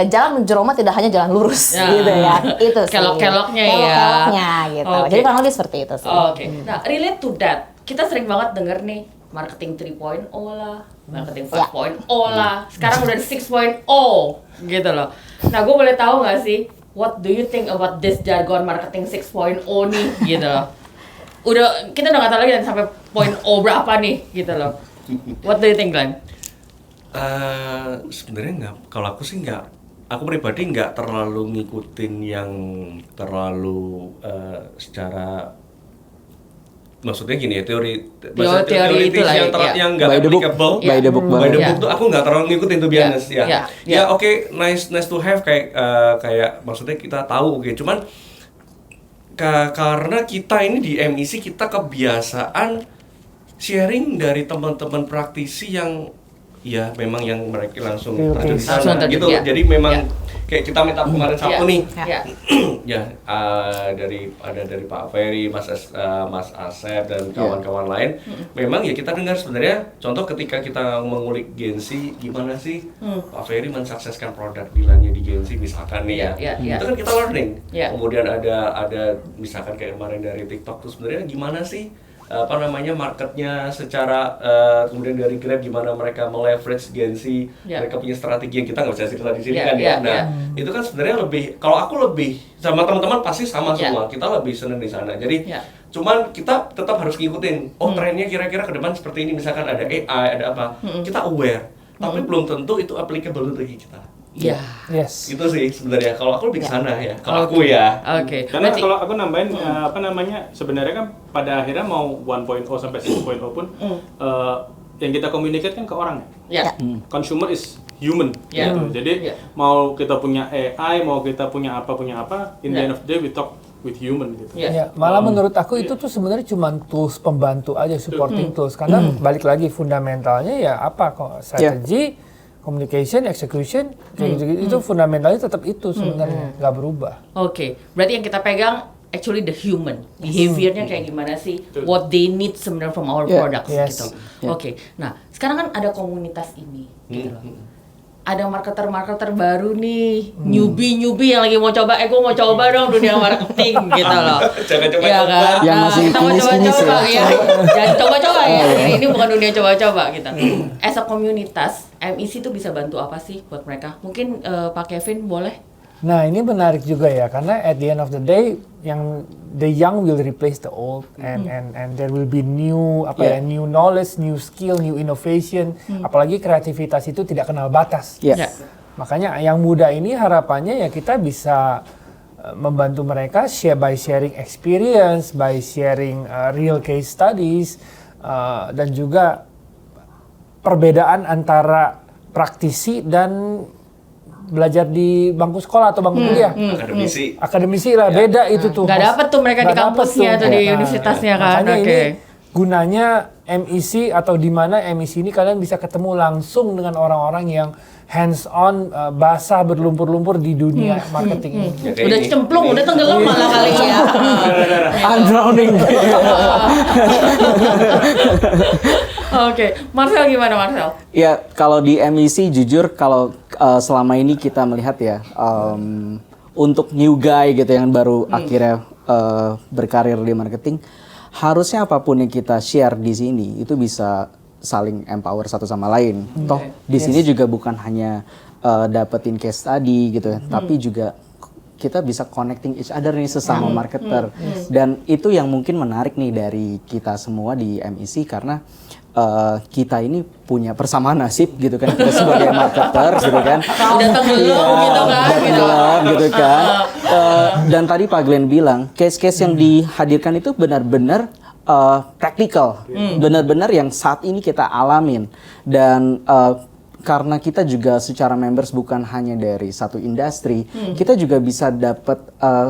jalan menuju Roma tidak hanya jalan lurus, Yeah. gitu ya. Itu sih. Kelok-keloknya ya. Kelok-keloknya gitu. Oke. Jadi kurang lebih seperti itu sih. Oke. Nah, relate to that. Kita sering banget denger nih marketing 3.0 lah, marketing 5.0 lah. Sekarang udah 6.0 gitu loh. Nah, gue boleh tahu nggak sih what do you think about this jargon marketing 6.0 nih gitu loh. Kita udah nggak tahu lagi sampai point O berapa nih gitu loh. What do you think, Glenn? Sebenarnya nggak, kalau aku sih nggak, aku pribadi nggak terlalu ngikutin yang terlalu secara, maksudnya gini ya, teori itulah, yang nggak By the book. applicable, By the book by the banget. book tuh aku nggak terlalu ngikutin tuh biasa ya. Yeah. Oke, nice to have kayak maksudnya kita tahu, oke. Cuman karena kita ini di MEC kita kebiasaan sharing dari teman-teman praktisi yang ya memang yang mereka langsung terjun di sana gitu. Ya. Jadi memang kayak kita minta kemarin Sabtu nih. Ya. Ya, dari Pak Ferry, Mas Asep dan kawan-kawan lain. Memang ya kita dengar sebenarnya contoh ketika kita mengulik Gensi, gimana sih Pak Ferry mensukseskan produk Dilannya di Gensi misalkan nih ya. Itu kan kita learning. Ya. Kemudian ada misalkan kayak kemarin dari TikTok tuh sebenarnya gimana sih marketnya secara kemudian dari Grab gimana mereka meleverage Gensi, mereka punya strategi yang kita nggak bisa cerita di sini kan ya. Nah, itu kan sebenarnya lebih, kalau aku lebih sama teman-teman pasti sama semua, kita lebih seneng di sana. Jadi cuman kita tetap harus ngikutin, trennya kira-kira ke depan seperti ini, misalkan ada AI, ada apa, kita aware, tapi belum tentu itu applicable bagi kita. Iya. Yes. Itu sih sebenarnya. Kalau aku lebih ke sana ya. Kalau aku ya. Oke. Karena kalau aku nambahin sebenarnya kan pada akhirnya mau 1.0 sampai 6.0 pun yang kita communicate kan ke orang ya. Consumer is human gitu. Jadi mau kita punya AI, mau kita punya apa, in the end of the day we talk with human gitu. Ya, malah menurut aku itu tuh sebenarnya cuma tools pembantu aja, supporting tools. Karena balik lagi fundamentalnya ya apa kok, strategi, communication, execution, kayak gitu, itu fundamentalnya tetap itu sebenarnya, nggak berubah. Oke, berarti yang kita pegang actually the human behaviornya kayak gimana sih, what they need sebenarnya from our products gitu. Oke, nah sekarang kan ada komunitas ini, gitu loh. Ada marketer baru nih, newbie yang lagi mau coba, gue mau coba dong dunia marketing gitu loh. Jangan coba-coba. Ya kan? Yang masih kita mau kinis-kinis coba-coba ya. Jangan coba-coba ya. Ini bukan dunia coba-coba gitu. As a komunitas, MEC itu bisa bantu apa sih buat mereka? Mungkin Pak Kevin boleh? Nah ini menarik juga ya, karena at the end of the day, yang the young will replace the old, and there will be new new knowledge, new skill, new innovation. Apalagi kreativitas itu tidak kenal batas. Makanya yang muda ini harapannya ya kita bisa membantu mereka by sharing experience, by sharing real case studies, dan juga perbedaan antara praktisi dan belajar di bangku sekolah atau bangku kuliah. Akademisi lah, beda itu tuh. Gak dapet tuh mereka di kampusnya atau di universitasnya kan. Makanya ini gunanya MEC atau di mana MEC ini kalian bisa ketemu langsung dengan orang-orang yang hands on, basah berlumpur-lumpur di dunia marketing ini. Udah cemplung, udah tenggelam malah kali ya. I'm drowning. Oke, Marcel gimana Marcel? Ya, kalau di MEC jujur kalau selama ini kita melihat ya, untuk new guy gitu yang baru akhirnya berkarir di marketing, harusnya apapun yang kita share di sini itu bisa saling empower satu sama lain. Toh di sini juga bukan hanya dapetin case study gitu ya, tapi juga kita bisa connecting each other nih sesama marketer. Dan itu yang mungkin menarik nih dari kita semua di MEC karena kita ini punya persamaan nasib gitu kan, kita sebagai marketer gitu kan. Udah tenggelam gitu kan. Udah tenggelam gitu kan. Dan tadi Pak Glenn bilang, case-case yang dihadirkan itu benar-benar praktikal, benar-benar yang saat ini kita alamin. Dan karena kita juga secara members bukan hanya dari satu industri, kita juga bisa dapat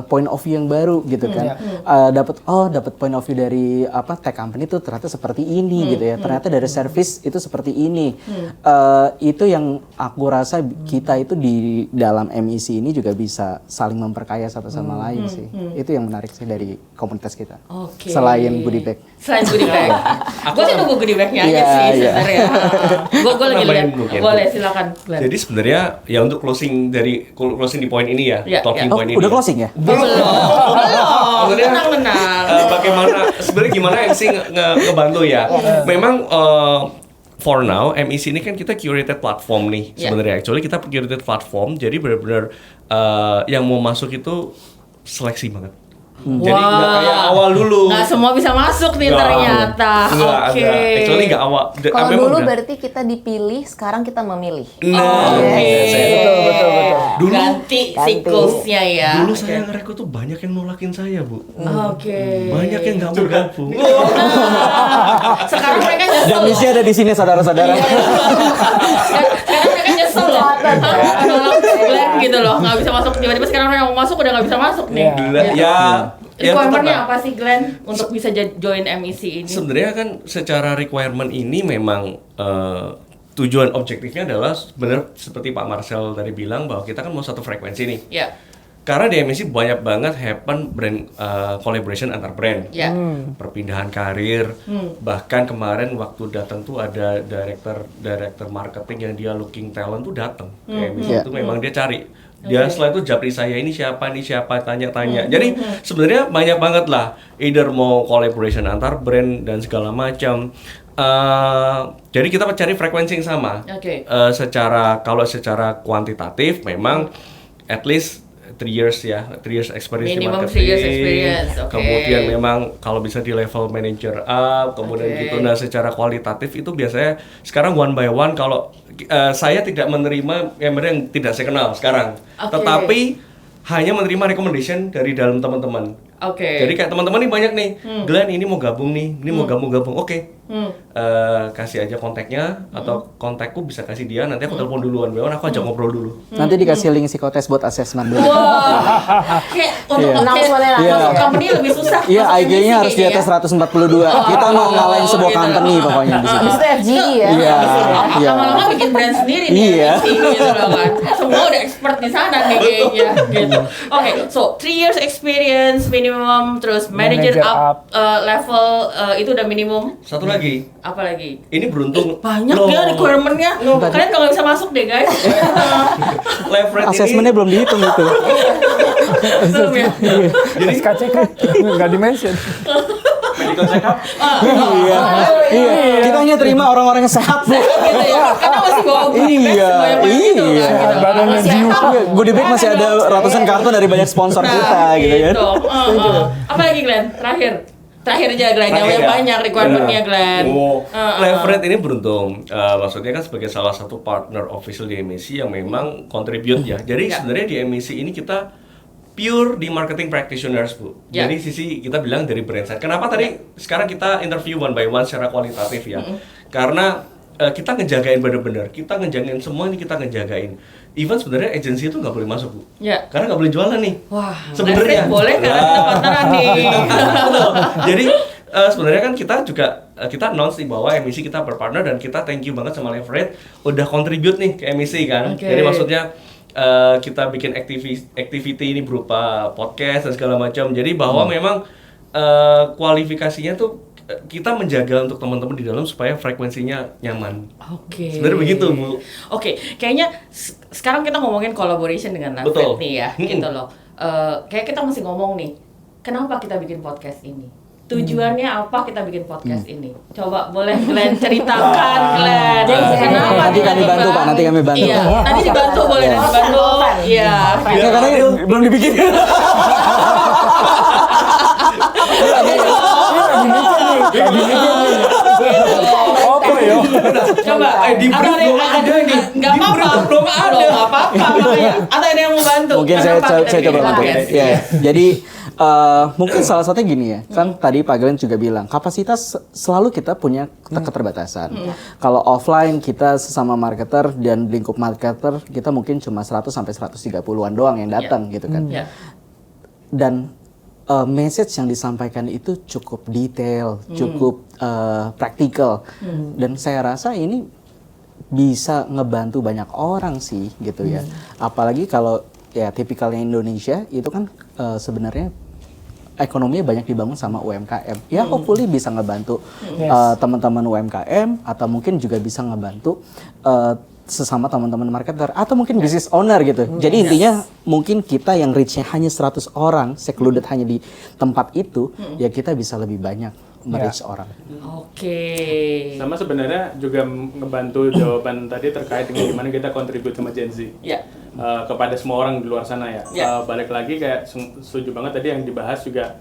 point of view yang baru gitu kan. Dapat point of view dari tech company itu ternyata seperti ini gitu ya. Ternyata dari service itu seperti ini. Itu yang aku rasa kita itu di dalam MEC ini juga bisa saling memperkaya satu sama lain sih. Itu yang menarik sih dari komunitas kita. Selain goodie bag. Selain goodie bag. Gue sih nunggu goodie bagnya aja sih sebenarnya. Gue lagi lihat. Boleh, silakan. Glenn. Jadi sebenarnya ya untuk closing di poin ini ya, talking point ini. Udah closing ya? Belum. Tenang. Bagaimana sebenarnya gimana MC ngebantu ya? Memang for now, MEC ini kan kita curated platform nih sebenarnya. Actually kita curated platform, jadi benar-benar yang mau masuk itu seleksi banget. Jadi nggak kayak awal dulu. Nggak semua bisa masuk nih ternyata. Oke. Actually nggak awal. Kalau dulu berarti kita dipilih, sekarang kita memilih. Betul. Dulu Ganti siklusnya ya. Dulu saya ngerekrut tuh banyak yang nolakin saya, Bu. Oke. Banyak yang nggak mau gabung. Sekarang mereka nyesel. Dan misi ada di sini saudara-saudara. Sekarang mereka nyesel loh. Nolak Glenn gitu loh, nggak bisa masuk. Tiba-tiba sekarang orang yang mau masuk udah nggak bisa masuk nih. Ya. Requirement-nya apa sih Glenn untuk bisa join MEC ini? Sebenarnya kan secara requirement ini memang tujuan objektifnya adalah benar seperti Pak Marcel tadi bilang bahwa kita kan mau satu frekuensi nih. Ya. Karena di MEC banyak banget happen brand collaboration antar brand. Ya. Perpindahan karir. Bahkan kemarin waktu datang tuh ada director marketing yang dia looking talent tuh datang ke MEC itu memang dia cari. Dia setelah itu japri saya ini siapa tanya-tanya. Jadi sebenarnya banyak banget lah, either mau collaboration antar brand dan segala macam. Jadi kita cari frekuensi yang sama. Kalau secara kuantitatif memang at least 3 years experience di Minimum marketing. 3 years experience. Kemudian memang kalau bisa di level manager up, kemudian gitu. Nah, secara kualitatif itu biasanya sekarang one by one kalau saya tidak menerima yang tidak saya kenal sekarang. Tetapi hanya menerima recommendation dari dalam teman-teman. Jadi kayak teman-teman nih banyak nih, Glenn ini mau gabung nih, ini mau gabung. Kasih aja kontaknya atau kontakku bisa kasih dia, nanti aku telepon duluan, aku ajak ngobrol dulu. Nanti dikasih link psikotes buat assessment dulu. Kayak untuk masuk company lebih susah. Iya, IG-nya harus di atas 142. Kita mau ngalahin sebuah company pokoknya di sini. Habis itu FGI ya. Iya. Lama-lama bikin brand sendiri nih. Iya. Gitu loh kan. Semua udah expert di sana nih kayaknya. Gitu. Oke, so 3 years experience minimum, terus manager up level itu udah minimum. Satu lagi. Apa lagi? Ini beruntung. Banyak ya requirement-nya. Kalian kalau nggak bisa masuk deh guys. Leverage Assessment-nya belum dihitung itu. Belum ya? Jadi SKCK nggak di-mention. medical check up. Iya. Kita hanya terima orang-orang yang sehat, Bu. Gitu ya. Karena masih bawa goodie bag semuanya gitu kan. Gitu. Badannya jiwa. Goodie bag masih ada ratusan kartu dari banyak sponsor kita gitu kan. Apa lagi Glenn? Terakhir aja Glenn, yang banyak requirement-nya Glenn. Leverage ini beruntung, maksudnya kan sebagai salah satu partner official di MEC yang memang contribute ya. Jadi sebenarnya di MEC ini kita pure di marketing practitioners, Bu. Jadi sisi kita bilang dari brand side. Kenapa tadi sekarang kita interview one by one secara kualitatif ya? Karena kita ngejagain bener-bener, kita ngejagain semua ini kita ngejagain. Even sebenarnya agensi itu nggak boleh masuk, Bu. Karena nggak boleh jualan nih. Wah, sebenarnya boleh karena kita partneran nih. Jadi sebenarnya kan kita juga kita announce nih bahwa MEC kita berpartner dan kita thank you banget sama Leverage udah contribute nih ke MEC kan. Jadi maksudnya kita bikin activity ini berupa podcast dan segala macam. Jadi bahwa memang kualifikasinya tuh kita menjaga untuk teman-teman di dalam supaya frekuensinya nyaman. Sebenarnya begitu, Bu. Kayaknya sekarang kita ngomongin collaboration dengan Leverage nih ya, gitu loh. Kayak kita mesti ngomong nih, kenapa kita bikin podcast ini? Tujuannya apa kita bikin podcast ini? Coba boleh Glenn ceritakan, Glenn. Nanti kami bantu, Pak. Nanti kami bantu. Iya, nanti dibantu boleh dibantu. Iya. Karena belum dibikin. Coba, di brief belum ada nih. Nggak apa-apa. Makanya. Atau ada yang mau bantu? Mungkin saya coba bantu. Ya, jadi mungkin salah satunya gini ya, kan tadi Pak Glenn juga bilang kapasitas selalu kita punya keterbatasan. Kalau offline kita sesama marketer dan lingkup marketer kita mungkin cuma 100 sampai 130-an doang yang datang gitu kan. Dan message yang disampaikan itu cukup detail, cukup praktikal, dan saya rasa ini bisa ngebantu banyak orang sih gitu ya. Apalagi kalau ya tipikalnya Indonesia itu kan sebenarnya ekonominya banyak dibangun sama UMKM. Ya hopefully bisa ngebantu teman-teman UMKM atau mungkin juga bisa ngebantu sesama teman-teman marketer atau mungkin business owner gitu. Jadi intinya mungkin kita yang reach-nya hanya 100 orang, secluded hanya di tempat itu, ya kita bisa lebih banyak merich orang. Oke. Sama sebenarnya juga ngebantu jawaban tadi terkait dengan gimana kita kontribut sama Gen Z. Ya. Kepada semua orang di luar sana ya. Ya. Balik lagi kayak setuju banget tadi yang dibahas juga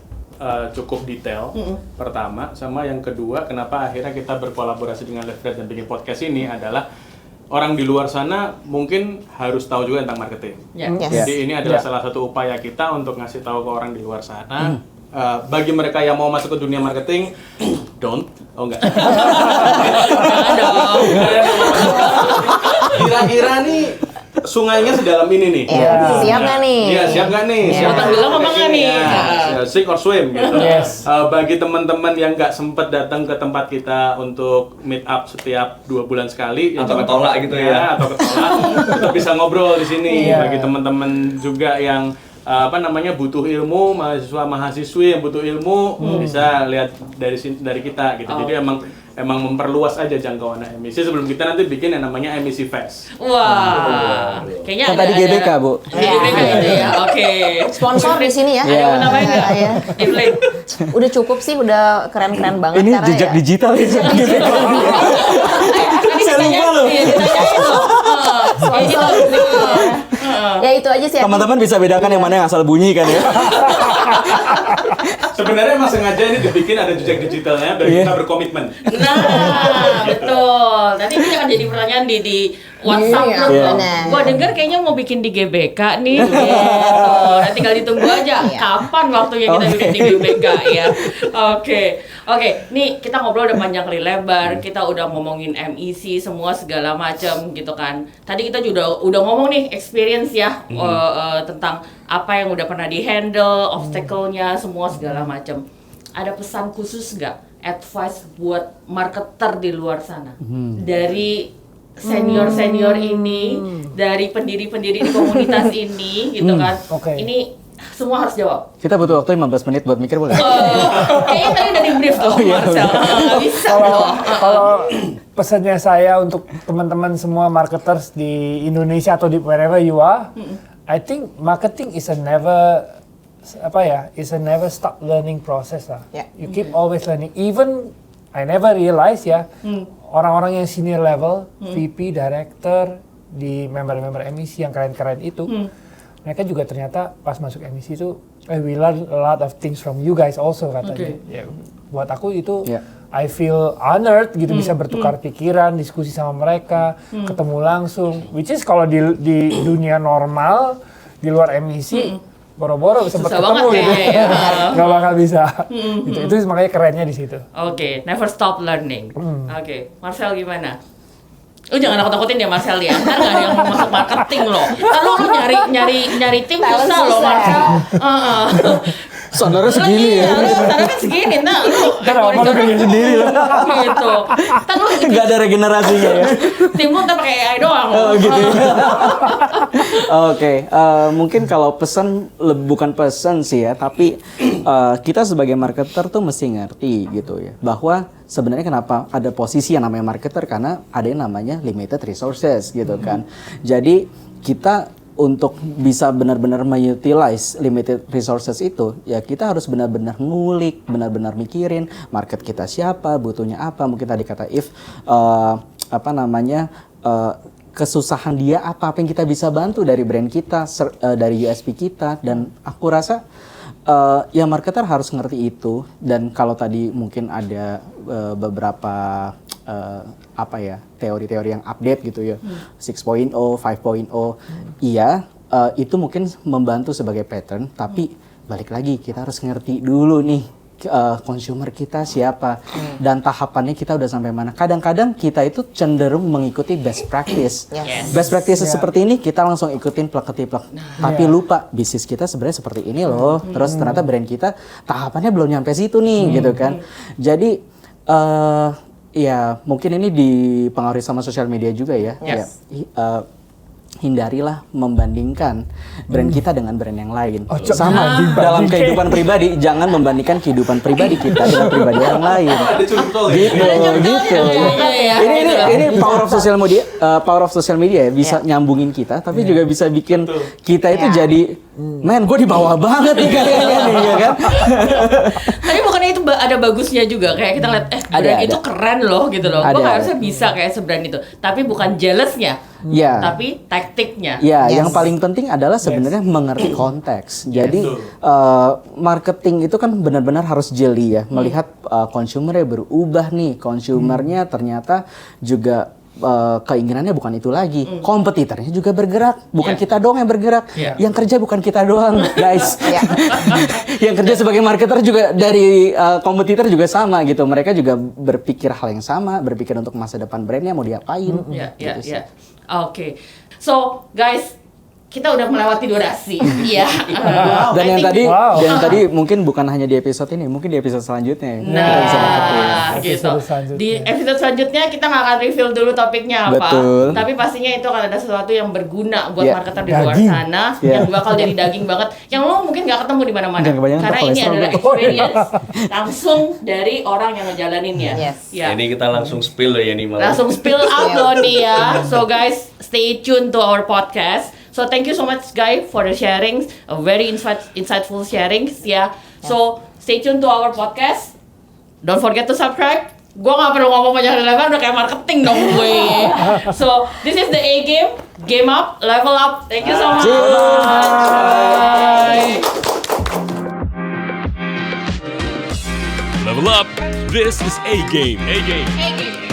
cukup detail. Pertama, sama yang kedua, kenapa akhirnya kita berkolaborasi dengan Leverage dan bikin podcast ini adalah orang di luar sana mungkin harus tahu juga tentang marketing. Ya. Yes. Jadi ini adalah Ya. salah satu upaya kita untuk ngasih tahu ke orang di luar sana. Bagi mereka yang mau masuk ke dunia marketing, don't. Oh enggak. Jangan dong. Kira-kira nih sungainya sedalam ini nih. Iya. Siap nggak nih? Iya, siap nggak nih? Iya. Siap Botol bilang apa nggak nih? Ya, sink or swim gitu. Yes. Bagi teman-teman yang nggak sempet datang ke tempat kita untuk meet up setiap 2 bulan sekali, Atau ketolak gitu ya. atau ketolak, kita bisa ngobrol di sini. Iya. Bagi teman-teman juga yang butuh ilmu, mahasiswa-mahasiswi yang butuh ilmu, bisa lihat dari kita gitu. Jadi emang memperluas aja jangkauan emisi sebelum kita nanti bikin yang namanya emisi fest. Wah. Kayaknya Kan tadi GBK, Bu. GBK gitu ya. Oke. Sponsor di sini ya. Iya. Ada mau nambahin nggak? Iya. Evelyn. Udah cukup sih, udah keren-keren banget. Ini karena jejak ya, digital ya. Saya lupa loh. Ditanyain loh. Ya itu aja sih. Teman-teman bisa bedakan yang mana yang asal bunyi kan ya. Sebenarnya emang sengaja ini dibikin ada jejak digitalnya biar kita berkomitmen. Nah, betul. Nanti ini akan jadi pertanyaan di WhatsApp Iya, group loh. benar. Gua denger kayaknya mau bikin di GBK nih. Gitu. Nanti tinggal ditunggu aja Iya. kapan waktunya kita bikin di GBK ya. Oke. Nih kita ngobrol udah panjang kali lebar. Kita udah ngomongin MEC semua segala macam gitu kan. Tadi kita juga udah ngomong nih experience ya tentang apa yang udah pernah di-handle, obstacle-nya semua segala macam. Ada pesan khusus nggak? Advice buat marketer di luar sana dari senior ini, dari pendiri-pendiri di komunitas ini, gitu kan? Oke. Ini semua harus jawab. Kita butuh waktu 15 menit buat mikir boleh? Kayaknya tadi udah di brief tuh, Marcel. Nggak bisa loh. Kalau pesannya saya untuk teman-teman semua marketers di Indonesia atau di wherever you are, I think marketing is a never stop learning process lah. Yeah. You keep always learning. Even I never realize ya, orang-orang yang senior level, VP, director di member-member MEC yang keren-keren itu, mereka juga ternyata pas masuk MEC itu, we learn a lot of things from you guys also katanya. Ya, buat aku itu, I feel honored gitu bisa bertukar pikiran, diskusi sama mereka, ketemu langsung. Which is kalau di dunia normal, di luar MEC, boro-boro sempat Susah ketemu banget gitu, ya. nggak bakal bisa. Gitu. Itu makanya kerennya di situ. Oke, never stop learning. Oke, Marcel gimana? Lu jangan takut-takutin ya Marcel ya. Ntar nggak ada yang mau masuk marketing loh. Ntar lu nyari tim Talent susah loh susah. Marcel. Soalnya segini ya. Iya, standarnya kan segini. Nah, lu Ntar apa lu kerja sendiri loh. gitu. Ntar lu Nggak ada regenerasinya ya. tim lu ntar pakai AI doang. Oh gitu. Oke, mungkin kalau pesan bukan pesan sih ya, tapi kita sebagai marketer tuh mesti ngerti gitu ya, bahwa sebenarnya kenapa ada posisi yang namanya marketer, karena ada yang namanya limited resources gitu kan. Jadi kita untuk bisa benar-benar mengutilize limited resources itu, ya kita harus benar-benar ngulik, benar-benar mikirin market kita siapa, butuhnya apa. Mungkin tadi kata kesusahan dia apa yang kita bisa bantu dari brand kita, dari USP kita, dan aku rasa ya marketer harus ngerti itu. Dan kalau tadi mungkin ada beberapa teori-teori yang update gitu ya, 6.0, 5.0, iya itu mungkin membantu sebagai pattern, tapi balik lagi kita harus ngerti dulu nih consumer kita siapa dan tahapannya kita udah sampai mana. Kadang-kadang kita itu cenderung mengikuti best practice. Best practice seperti ini kita langsung ikutin plek-ketiplek. Tapi lupa bisnis kita sebenarnya seperti ini loh. Terus ternyata brand kita tahapannya belum nyampe situ nih gitu kan. Jadi ya mungkin ini dipengaruhi sama sosial media juga ya. Hindarilah membandingkan brand kita dengan brand yang lain. Sama dalam kehidupan pribadi, jangan membandingkan kehidupan pribadi kita dengan pribadi orang lain. Gitu. Ini power of social media, ya bisa nyambungin kita, tapi juga bisa bikin kita itu jadi Men, gue di bawah banget nih kayaknya nih, ya kan? Tapi bukannya itu ada bagusnya juga, kayak kita lihat brand Ada. itu keren loh gitu loh. Ada, Gue ada. harusnya bisa kayak sebrand itu. Tapi bukan jealousnya, Iya. tapi taktiknya. Ya, Yes. yang paling penting adalah sebenarnya mengerti konteks. Jadi marketing itu kan benar-benar harus jeli ya, melihat konsumernya berubah nih, konsumernya ternyata juga keinginannya bukan itu lagi, kompetitornya juga bergerak, bukan Yeah. kita doang yang bergerak, Yeah. yang kerja bukan kita doang, guys. Iya. Yang kerja sebagai marketer juga dari kompetitor juga sama gitu, mereka juga berpikir hal yang sama, berpikir untuk masa depan brandnya mau diapain. Ya, ya, gitu sih. ya. Oke. So, guys, kita udah melewati durasi. Iya. Dan I yang think- tadi, Wow. dan tadi mungkin bukan hanya di episode ini, mungkin di episode selanjutnya kita bisa marketing. Nah, gitu. Episode selanjutnya. Di episode selanjutnya kita nggak akan reveal dulu topiknya apa. Betul. Tapi pastinya itu akan ada sesuatu yang berguna buat Yeah. marketer di luar Daging. sana, Yeah. yang bakal jadi daging banget, yang lo mungkin nggak ketemu di mana-mana. Jangan kebanyakan Karena ini kolesterol adalah gue. experience langsung dari orang yang ngejalaninnya. Yes. Ya. Ini kita langsung spill loh ya nih malam. Langsung spill out loh nih ya. So guys, stay tuned to our podcast. So thank you so much guys for the sharing, a very insightful sharings ya. So stay tuned to our podcast. Don't forget to subscribe. Gua nggak perlu ngomong banyak lebar, udah kayak marketing dong gue. So this is the A game, game up, level up. Thank you so much. Bye. Level up. This is A Game. A Game. A game.